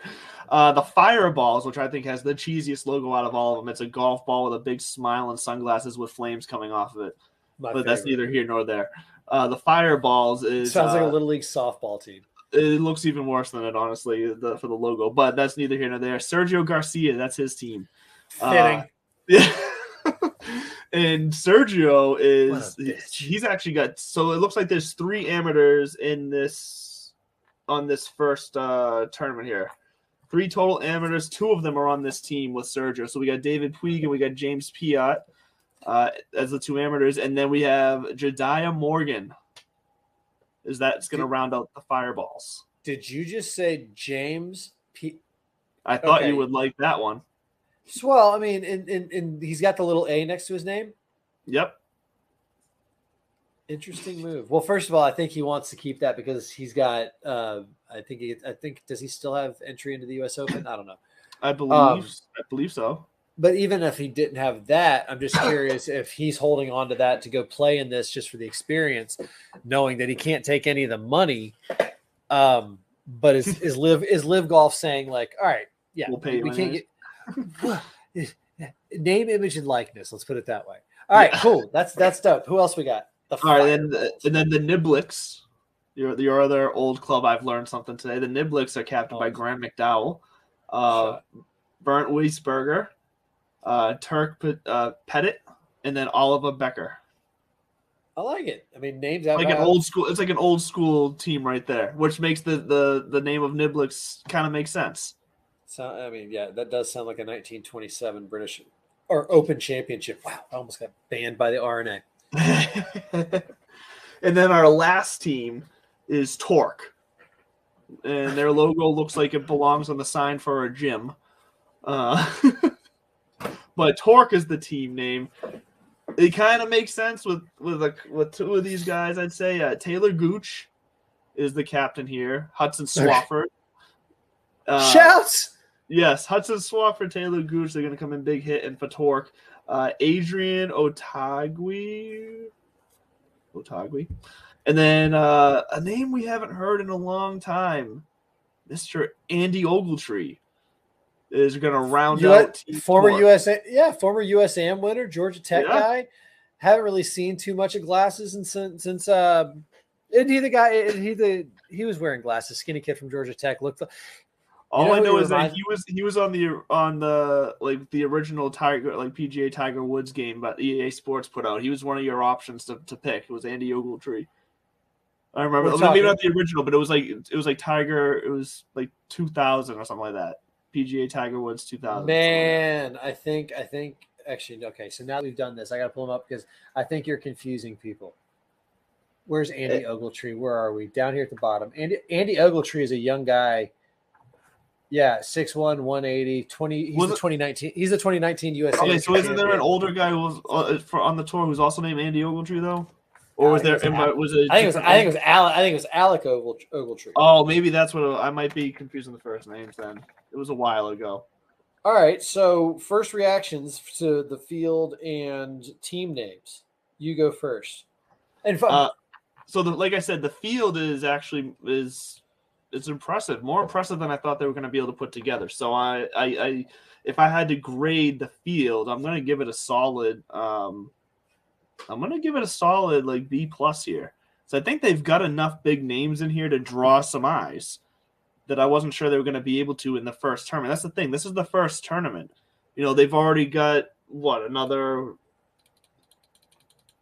The Fireballs, which I think has the cheesiest logo out of all of them. It's a golf ball with a big smile and sunglasses with flames coming off of it. But that's neither here nor there. The Fireballs is sounds like a little league softball team. It looks even worse than it, honestly, for the logo. But that's neither here nor there. Sergio Garcia, that's his team. Fitting. Yeah. And Sergio he's actually got, so it looks like there's 3 amateurs on this first tournament here. 3 total amateurs. 2 of them are on this team with Sergio. So we got David Puig and we got James Piot as the 2 amateurs, and then we have Jediah Morgan. That's going to round out the Fireballs. Did you just say James P? I thought you would like that one. Well, I mean, and he's got the little A next to his name. Yep. Interesting move. Well, first of all, I think he wants to keep that because he's got. I think does he still have entry into the U.S. Open? I don't know. I believe so. But even if he didn't have that, I'm just curious if he's holding on to that to go play in this just for the experience, knowing that he can't take any of the money. But is Live Golf saying like, all right, yeah, we'll pay we can't get name, image, and likeness. Let's put it that way. All right, cool. That's dope. Who else we got? All right, and then the Niblets, your other old club. I've learned something today. The Niblets are captained by Graham McDowell, Bernd Wiesberger, Turk Pettit, and then Oliver Becker. I like it. I mean, names out like an old school. It's like an old school team right there, which makes the name of Niblets kind of make sense. So I mean, yeah, that does sound like a 1927 British or Open Championship. Wow, I almost got banned by the RNA. And then our last team is Torque, and their logo looks like it belongs on the sign for a gym. But Torque is the team name. It kind of makes sense with 2 of these guys, I'd say. Taylor Gooch is the captain here. Hudson Swafford. Shouts! Yes, Hudson Swafford, Taylor Gooch. They're going to come in big hit. And for Torque, Adrian Otagui. And then a name we haven't heard in a long time, Mr. Andy Ogletree, is going to round out former USAM winner, Georgia Tech guy. Haven't really seen too much of glasses since isn't he the guy? He was wearing glasses. Skinny kid from Georgia Tech. All I know is that he was on the like the original PGA Tiger Woods game that EA Sports put out. He was one of your options to pick. It was Andy Ogletree. I remember. Maybe not the original, but it was like Tiger. It was like 2000 or something like that. PGA Tiger Woods 2000. Man, I think actually okay. So now that we've done this, I got to pull him up because I think you're confusing people. Where's Andy Ogletree? Where are we? Down here at the bottom. Andy Ogletree is a young guy. Yeah, 6'1", 180, 20. He's the 2019. He's the 2019 USA. Okay, so isn't there an older guy who was on the tour who's also named Andy Ogletree though? Or was there? I think it was Alec Ogletree. Oh, maybe that's what I might be confusing the first names. Then it was a while ago. All right, so first reactions to the field and team names. You go first. And like I said, the field is it's impressive, more impressive than I thought they were going to be able to put together. So I if I had to grade the field, I'm going to give it a solid. Like B+ here. So I think they've got enough big names in here to draw some eyes that I wasn't sure they were going to be able to in the first tournament. That's the thing. This is the first tournament. They've already got another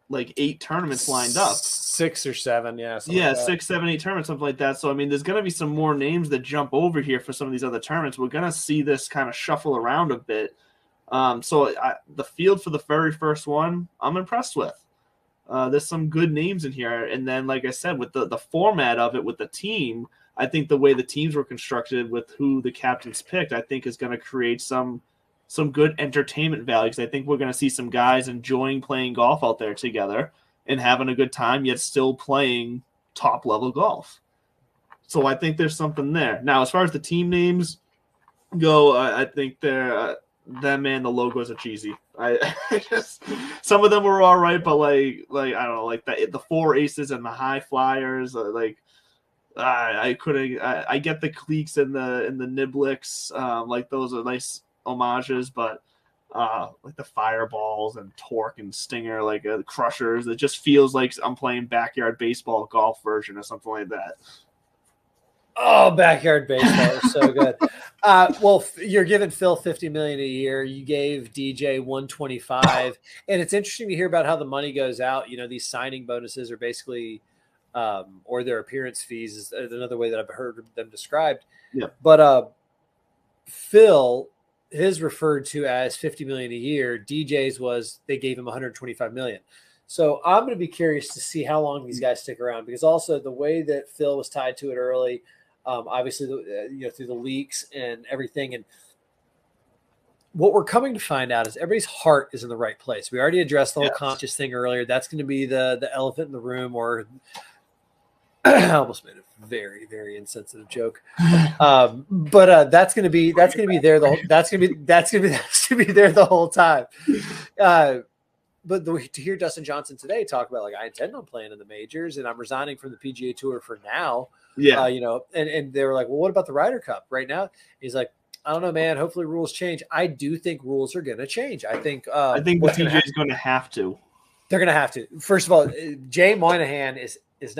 like 8 tournaments lined up. 6 or 7, yeah. Yeah, 6, 7, 8 tournaments, something like that. So, I mean, there's going to be some more names that jump over here for some of these other tournaments. We're going to see this kind of shuffle around a bit. The field for the very first one, I'm impressed with. There's some good names in here. And then, like I said, with the format of it, with the team, I think the way the teams were constructed with who the captains picked, I think is going to create some good entertainment value. Because I think we're going to see some guys enjoying playing golf out there together and having a good time, yet still playing top-level golf. So I think there's something there. Now, as far as the team names go, I think they're them and the logos are cheesy. I just some of them were all right, but like I don't know, like the four aces and the high flyers, I couldn't. I get the cliques and the Niblix, like those are nice homages, but like the fireballs and torque and stinger, like crushers, it just feels like I'm playing backyard baseball golf version or something like that. Oh, backyard baseball is so good. Well, you're giving Phil $50 million a year. You gave DJ 125, and it's interesting to hear about how the money goes out. You know, these signing bonuses are basically, or their appearance fees is another way that I've heard them described. Yeah. But Phil, his referred to as $50 million a year. DJ's was they gave him 125 million. So I'm going to be curious to see how long these guys stick around, because also the way that Phil was tied to it early. Obviously, through the leaks and everything. And what we're coming to find out is everybody's heart is in the right place. We already addressed the whole conscious thing earlier. That's going to be the elephant in the room, or I almost made a very, very insensitive joke. But that's going to be there. That's going to be there the whole time. But to hear Dustin Johnson today talk about, like, I intend on playing in the majors and I'm resigning from the PGA Tour for now. Yeah. And they were like, well, what about the Ryder Cup right now? He's like, I don't know, man. Hopefully rules change. I do think rules are going to change. I think the PGA is going to have to. They're going to have to. First of all, Jay Moynihan he's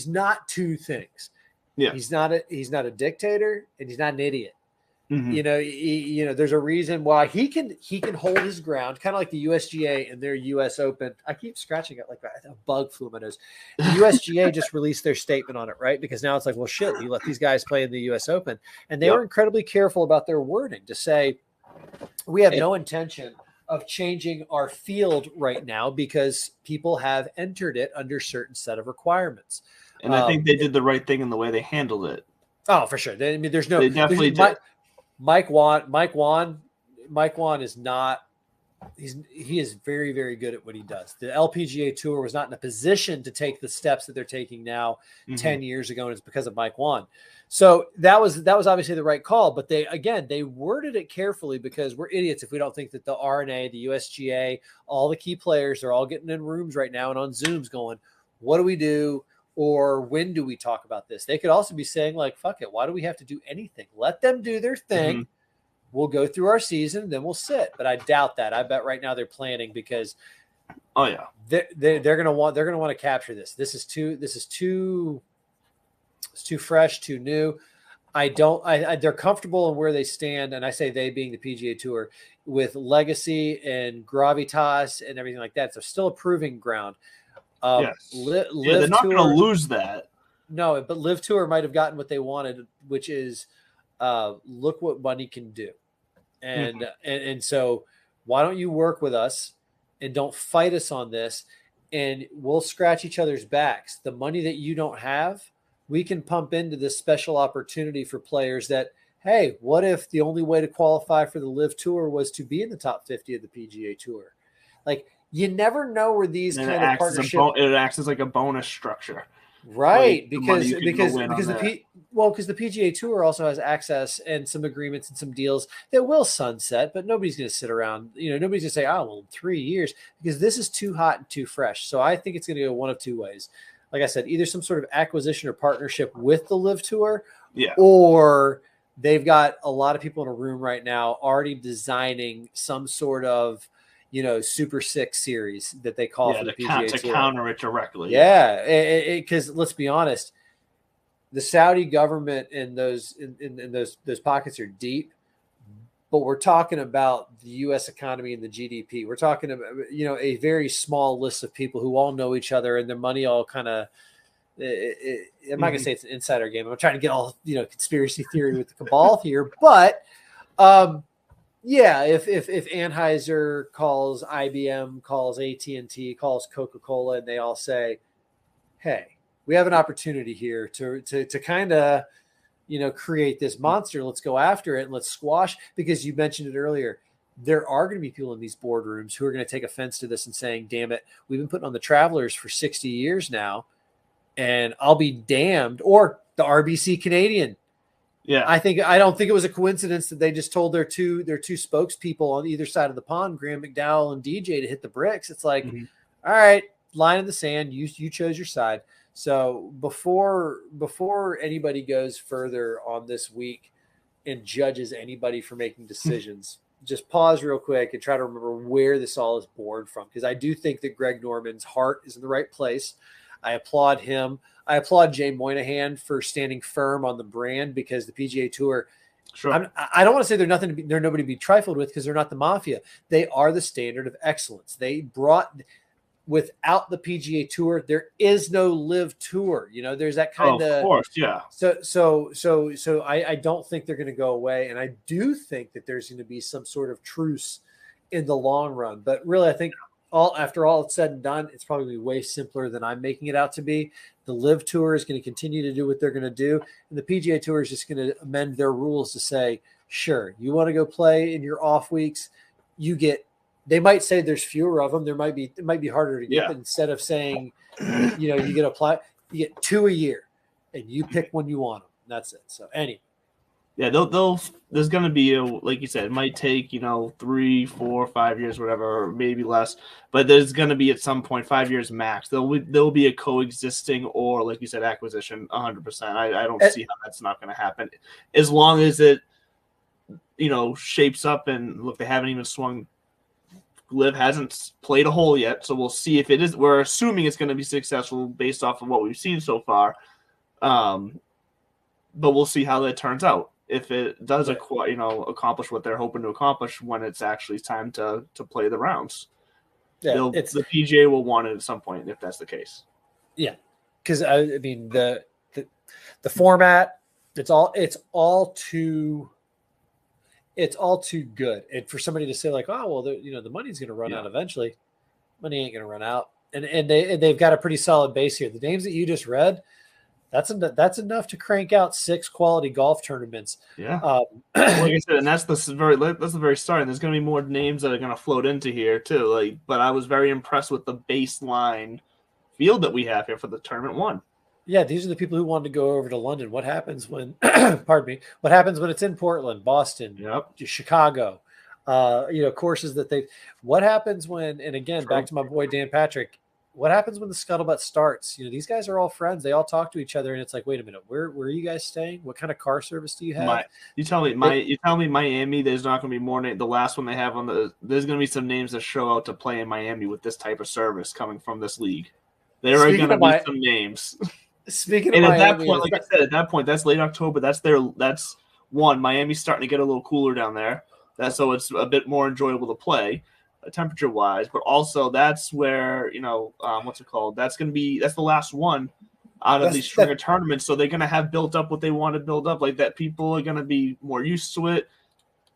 not two things. Yeah. He's not a dictator, and he's not an idiot. Mm-hmm. There's a reason why he can hold his ground, kind of like the USGA and their US Open. I keep scratching it like a bug flew in my nose. The USGA just released their statement on it, right? Because now it's like, well, shit, you let these guys play in the US Open. And they were incredibly careful about their wording to say, we have no intention of changing our field right now because people have entered it under certain set of requirements. And I think they did the right thing in the way they handled it. Oh, for sure. They definitely did. Mike Wan is not. He is very, very good at what he does. The LPGA Tour was not in a position to take the steps that they're taking now 10 years ago, and it's because of Mike Wan. So that was obviously the right call, but they worded it carefully, because we're idiots if we don't think that the RNA, the USGA, all the key players, they're all getting in rooms right now and on Zooms going, what do we do? Or when do we talk about this? They could also be saying, like, fuck it. Why do we have to do anything? Let them do their thing. Mm-hmm. We'll go through our season, then we'll sit. But I doubt that. I bet right now they're planning, because they're gonna want to capture this. It's too fresh, too new. They're comfortable in where they stand, and I say they being the PGA Tour, with legacy and gravitas and everything like that. So still a proving ground. Yes. They're not going to lose that. No, but Live Tour might have gotten what they wanted, which is look what money can do. And so why don't you work with us and don't fight us on this, and we'll scratch each other's backs. The money that you don't have, we can pump into this special opportunity for players that, hey, what if the only way to qualify for the Live Tour was to be in the top 50 of the PGA Tour? Like, you never know where these kind of partnerships. It acts as like a bonus structure, right? Like, because the PGA Tour also has access and some agreements and some deals that will sunset, but nobody's going to sit around. Nobody's going to say, "Oh, well, 3 years," because this is too hot and too fresh. So I think it's going to go one of two ways. Like I said, either some sort of acquisition or partnership with the Live Tour, or they've got a lot of people in a room right now already designing some sort of Super 6 series that they call for the PGA Tour. To counter it directly. Yeah, because let's be honest, the Saudi government in those pockets are deep, but we're talking about the U.S. economy and the GDP. We're talking about a very small list of people who all know each other, and their money all kind of. I'm not gonna say it's an insider game. I'm trying to get all conspiracy theory with the cabal here, but. Yeah, if Anheuser calls IBM, calls AT&T, calls Coca-Cola, and they all say, "Hey, we have an opportunity here to kind of, create this monster. Let's go after it and let's squash." Because you mentioned it earlier, there are going to be people in these boardrooms who are going to take offense to this and saying, "Damn it, we've been putting on the Travelers for 60 years now, and I'll be damned." Or the RBC Canadian. Yeah. I don't think it was a coincidence that they just told their two spokespeople on either side of the pond, Graham McDowell and DJ, to hit the bricks. It's like, all right, line in the sand. You chose your side. So before anybody goes further on this week and judges anybody for making decisions, just pause real quick and try to remember where this all is born from. Because I do think that Greg Norman's heart is in the right place. I applaud him. I applaud Jay Moynihan for standing firm on the brand, because the PGA Tour, Sure. I don't want to say they're nobody to be trifled with, because they're not the mafia. They are the standard of excellence. They brought, without the PGA Tour, there is no Live Tour. You know, there's that kind of course, yeah. So I don't think they're going to go away, and I do think that there's going to be some sort of truce in the long run. But really, I think after all it's said and done, it's probably way simpler than I'm making it out to be. The Live Tour is going to continue to do what they're going to do, and the PGA Tour is just going to amend their rules to say, sure, you want to go play in your off weeks, you get. They might say there's fewer of them. It might be harder to get, but instead of saying, you get 2 a year, and you pick when you want them. That's it. So anyway. Yeah, there's going to be like you said, it might take 3, 4, 5 years, whatever, or maybe less, but there's going to be at some point 5 years max. There'll be a coexisting, or like you said, acquisition 100%. I don't see how that's not going to happen, as long as it shapes up. And look, they haven't even swung. Liv hasn't played a hole yet, so we'll see if it is. We're assuming it's going to be successful based off of what we've seen so far, but we'll see how that turns out. If it does, accomplish what they're hoping to accomplish when it's actually time to play the rounds, the PGA will want it at some point if that's the case. Yeah, because I mean the format, it's all too good, and for somebody to say like, oh well, the money's going to run out eventually. Money ain't going to run out, and they've got a pretty solid base here. The names that you just read. That's enough to crank out 6 quality golf tournaments. Yeah, like I said, and that's the very start. And there's going to be more names that are going to float into here too. But I was very impressed with the baseline field that we have here for the tournament 1. Yeah, these are the people who wanted to go over to London. What happens when? Pardon me. What happens when it's in Portland, Boston, Chicago? Courses that they. What happens when? And again, back to my boy Dan Patrick. What happens when the scuttlebutt starts? These guys are all friends. They all talk to each other, and it's like, wait a minute, where are you guys staying? What kind of car service do you have? You tell me Miami. There's not going to be more names. The last one they have there's going to be some names that show out to play in Miami with this type of service coming from this league. There are going to be some names. Speaking and of at Miami, that point, like I said, at that point, that's late October. That's one. Miami's starting to get a little cooler down there. So it's a bit more enjoyable to play. Temperature wise, but also that's where what's it called? That's the last one out of these stringer tournaments. So they're gonna have built up what they want to build up, like that. People are gonna be more used to it.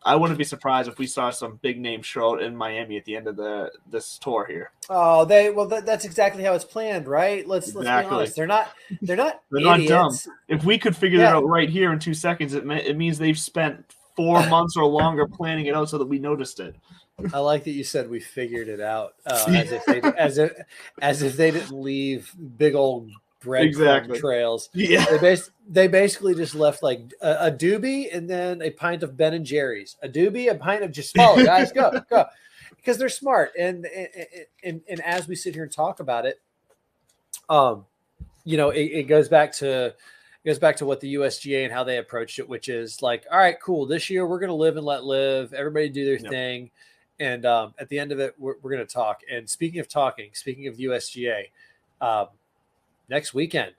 I wouldn't be surprised if we saw some big names show out in Miami at the end of this tour here. Oh, that's exactly how it's planned, right? Let's be honest. They're not not dumb. If we could figure that out right here in 2 seconds, it means they've spent 4 months or longer planning it out so that we noticed it. I like that you said we figured it out, as if they didn't leave big old breadcrumb trails. Yeah, they basically just left like a doobie and then a pint of Ben and Jerry's. A doobie, a pint of just follow, guys, go, because they're smart. And as we sit here and talk about it, it goes back to what the USGA and how they approached it, which is like, all right, cool. This year we're going to live and let live. Everybody do their thing. And at the end of it, we're going to talk. And speaking of USGA, next weekend.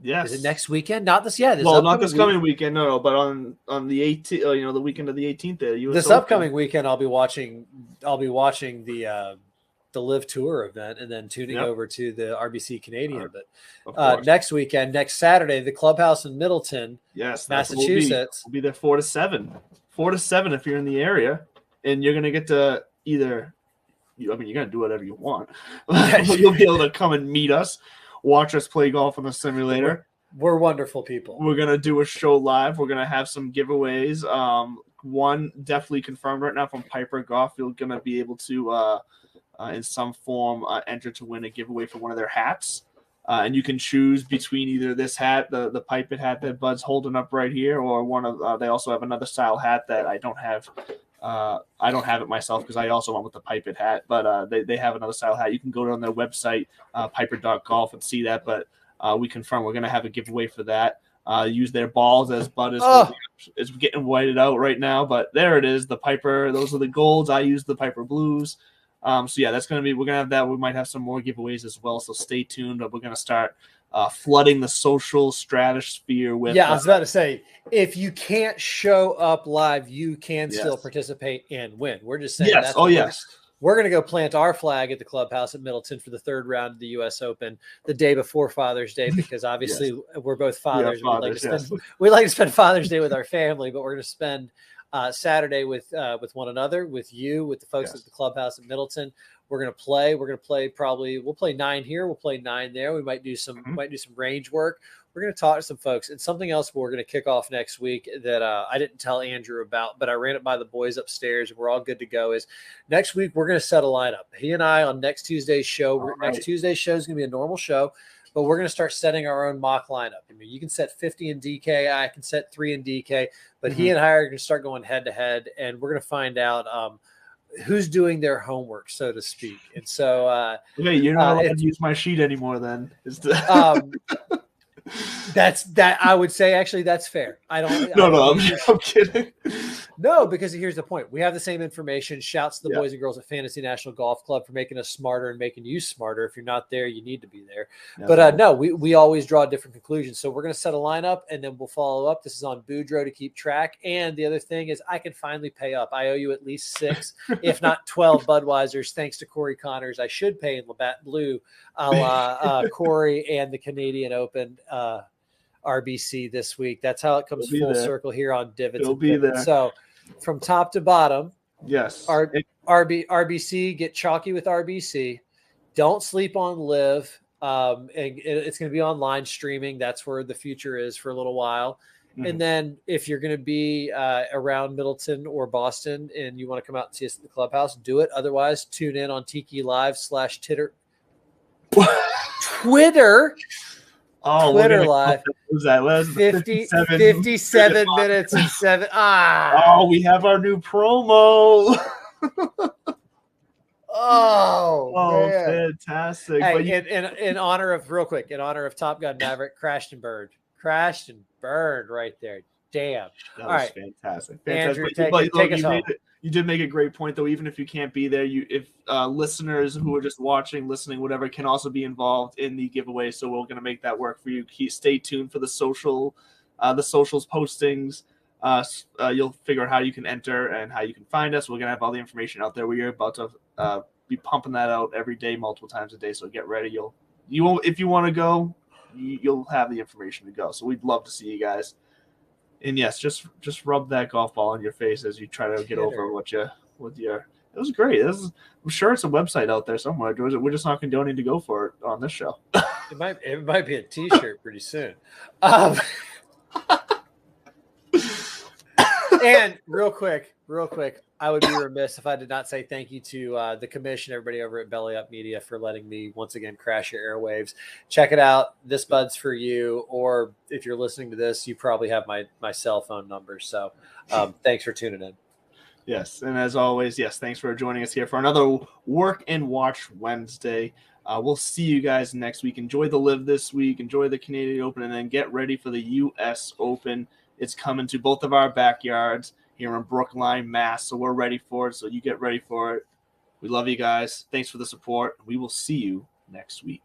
Yes. Is it next weekend? Not this. Yeah. Not this coming weekend. No. But on the 18th, the weekend of the 18th. This upcoming weekend, I'll be watching the Live Tour event and then tuning over to the RBC Canadian. But next weekend, next Saturday, the Clubhouse in Middleton, Massachusetts. We'll be there 4 to 7. 4 to 7 if you're in the area. And you're going to get to you're going to do whatever you want. You'll be able to come and meet us, watch us play golf on the simulator. We're wonderful people. We're going to do a show live. We're going to have some giveaways. One definitely confirmed right now from Piper Golf. You're going to be able to, in some form, enter to win a giveaway for one of their hats. And you can choose between either this hat, the pipet hat that Bud's holding up right here, or one of they also have another style hat that I don't have. I don't have it myself because I also went with the pipet hat, but they have another style hat. You can go on their website, piper.golf, and see that. But we confirm we're going to have a giveaway for that. Use their balls as Bud is getting whited out right now, but there it is. The Piper, those are the golds. I use the Piper blues. So yeah, that's going to be, we're going to have that. We might have some more giveaways as well. So stay tuned. We're going to start flooding the social stratosphere with. Yeah, I was about to say, if you can't show up live, you can still participate and win. We're just saying yes. Yes. We're going to go plant our flag at the clubhouse at Middleton for the third round of the U.S. Open the day before Father's Day, because obviously we're both fathers. We like to spend Father's Day with our family, but we're going to spend Saturday with one another, with you, with the folks at the clubhouse at Middleton. We're going to play. We're going to play we'll play 9 here. We'll play 9 there. We might do some range work. We're going to talk to some folks. And something else we're going to kick off next week that I didn't tell Andrew about, but I ran it by the boys upstairs. We're all good to go. Is next week we're going to set a lineup. He and I on next Tuesday's show. Next Tuesday's show is going to be a normal show, but we're going to start setting our own mock lineup. I mean, you can set 50 in DK. I can set 3 in DK, but he and I are going to start going head to head, and we're going to find out who's doing their homework, so to speak. And so, okay, you're not allowed to use my sheet anymore. Then I would say actually that's fair. I'm kidding. No, because here's the point. We have the same information. Shouts to the boys and girls at Fantasy National Golf Club for making us smarter and making you smarter. If you're not there, you need to be there. Yeah, but no, we always draw different conclusions. So we're going to set a lineup and then we'll follow up. This is on Boudreaux to keep track. And the other thing is I can finally pay up. I owe you at least 6, if not 12 Budweisers. Thanks to Corey Connors. I should pay in Labatt Blue, a la Corey and the Canadian Open RBC this week. That's how it comes full circle here on Divots. It'll be there. So from top to bottom, yes. RBC, get chalky with RBC. Don't sleep on Live. And it's going to be online streaming. That's where the future is for a little while. Mm-hmm. And then if you're going to be around Middleton or Boston and you want to come out and see us at the clubhouse, do it. Otherwise, tune in on Tiki Live /Twitter. Oh, Twitter Live. What was that? 57 minutes and 7. Oh, we have our new promo. Oh, fantastic. Hey, in honor of Top Gun Maverick, crashed and burned right there. Damn. That was fantastic. Andrew, take us home. You did make a great point, though. Even if you can't be there, if listeners who are just watching, listening, whatever, can also be involved in the giveaway. So we're going to make that work for you. Stay tuned for the socials postings. You'll figure out how you can enter and how you can find us. We're going to have all the information out there. We're about to be pumping that out every day, multiple times a day. So get ready. If you want to go, you'll have the information to go. So we'd love to see you guys. And yes, just rub that golf ball on your face as you try to get over it was great. I'm sure it's a website out there somewhere. We're just not condoning to go for it on this show. It might be a T-shirt pretty soon. And real quick, I would be remiss if I did not say thank you to the commission, everybody over at Belly Up Media for letting me once again crash your airwaves. Check it out. This Bud's for you. Or if you're listening to this, you probably have my cell phone number. So thanks for tuning in. Yes. And as always, thanks for joining us here for another Work and Watch Wednesday. We'll see you guys next week. Enjoy the Live this week. Enjoy the Canadian Open. And then get ready for the U.S. Open. It's coming to both of our backyards here in Brookline, Mass. So we're ready for it. So you get ready for it. We love you guys. Thanks for the support. We will see you next week.